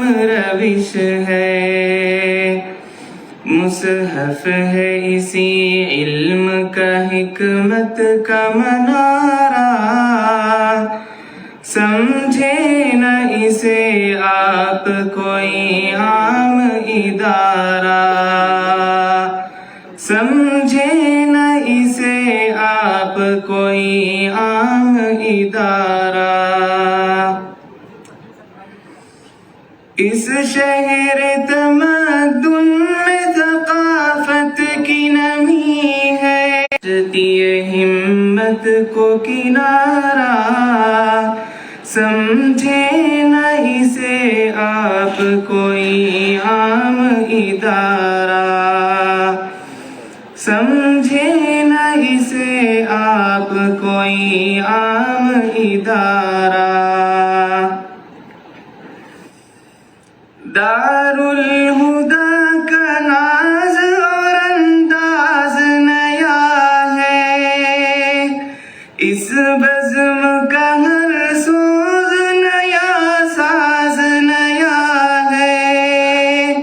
روش ہے، مصحف ہے اسی علم کا حکمت کا منارہ، سمجھے نہ اسے آپ کوئی عام ادارہ، سمجھے نہ اسے آپ کوئی عام ادارہ۔ اس شہر تمدن میں ثقافت کی نمی ہے، ہمت کو کنارہ، سمجھے نہ اسے آپ کوئی عام ادارہ، سمجھے نہ اسے آپ کوئی عام ادارہ۔ دارالہدیٰ کا ناز اور انداز نیا ہے، اس بزم کا ہر سوز نیا ساز نیا ہے،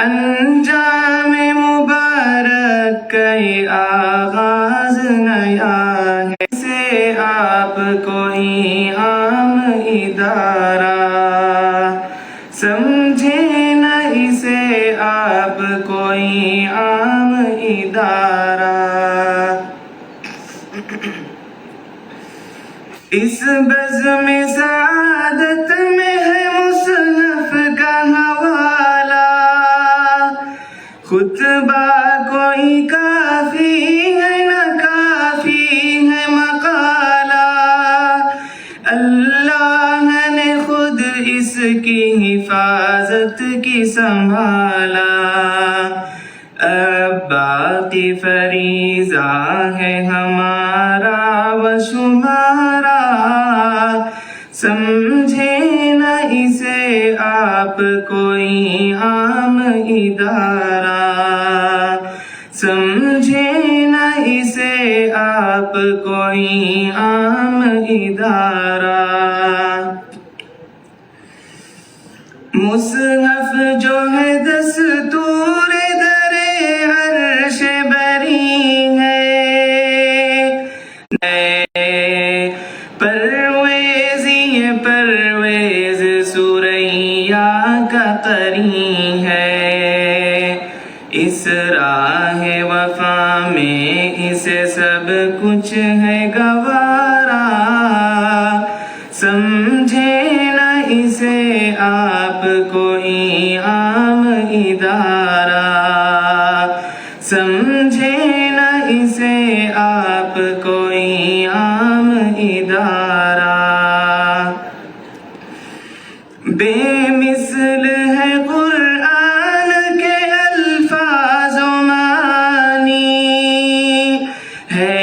انجام مبارک کا آغاز نیا ہے، اسے آپ کوئی عام ادارہ، سمجھے نہ اسے آپ کوئی عام ادارہ۔ اس بزم سعادت میں ہے مصحف کا حوالہ، خطبہ کوئی کافی ہے نہ کافی ہے مقالہ، اللہ نے خود اس کی حفاظت کی سنبھالا، اب باقی فریضہ ہے ہمارا و شمارا، سمجھے نہ اسے آپ کوئی عام ادارہ، سمجھے نہ اسے آپ کوئی عام ادارہ۔ مصحف جو ہے دستور در عرش بری ہے، پرویزی پرویز سوریا کا قری ہے، اس راہ وفا میں اسے سب کچھ ہے گوارا، سمجھے نہ اسے آپ کوئی عام ادارہ، سمجھے نہ اسے آپ کوئی عام ادارہ۔ بے مثل ہے قرآن کے الفاظ و معانی، ہے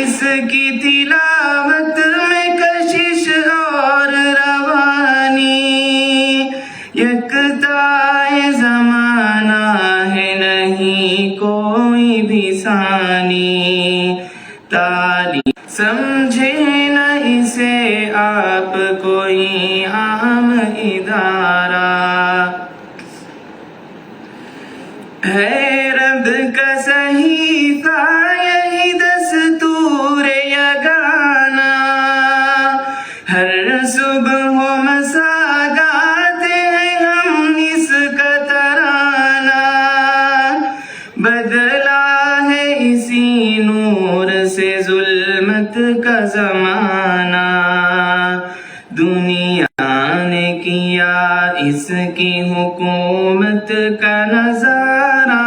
اس کی تلاوت میں کشش اور روانی، یکتا زمانہ ہے نہیں کوئی بھی ثانی، تعلیم سمجھے نہ اسے آپ کوئی عام ادارہ، ہے رب کا صحیفہ یہی دستور یگانا، ہر صبح و مساء گاتے ہیں ہم اس کا ترانہ، بدلا ہے اسی نور سے ظلمت کا زمانہ، دنیا نے کیا اس کی حکومت کا نظارہ،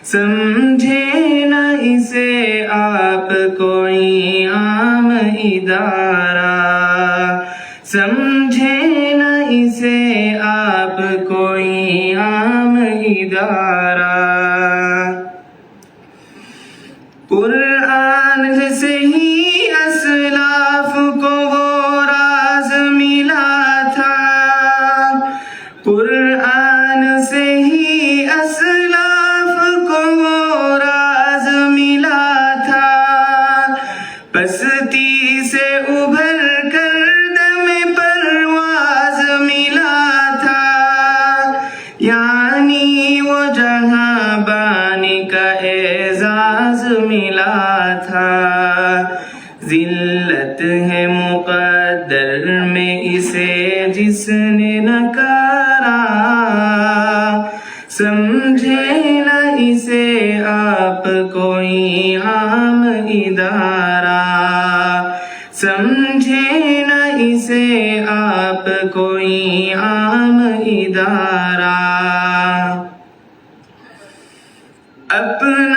سمجھے نہ اسے آپ کوئی عام ادارہ، سمجھے نہ اسے آپ کوئی عام ادارہ۔ قرآن سے ہی اسلاف کو وہ راز ملا تھا، قرآن سے ہی اسلاف کو وہ راز ملا تھا، پستی سے ابھر کر دم پرواز ملا بانی و جہاں بانی کا اعزاز ملا تھا، ذلت ہے مقدر میں اسے جس نے نکارا، سمجھے نہ اسے آپ کوئی عام ادارہ، سمجھے نہ اسے آپ کوئی عام ادارہ، اپنا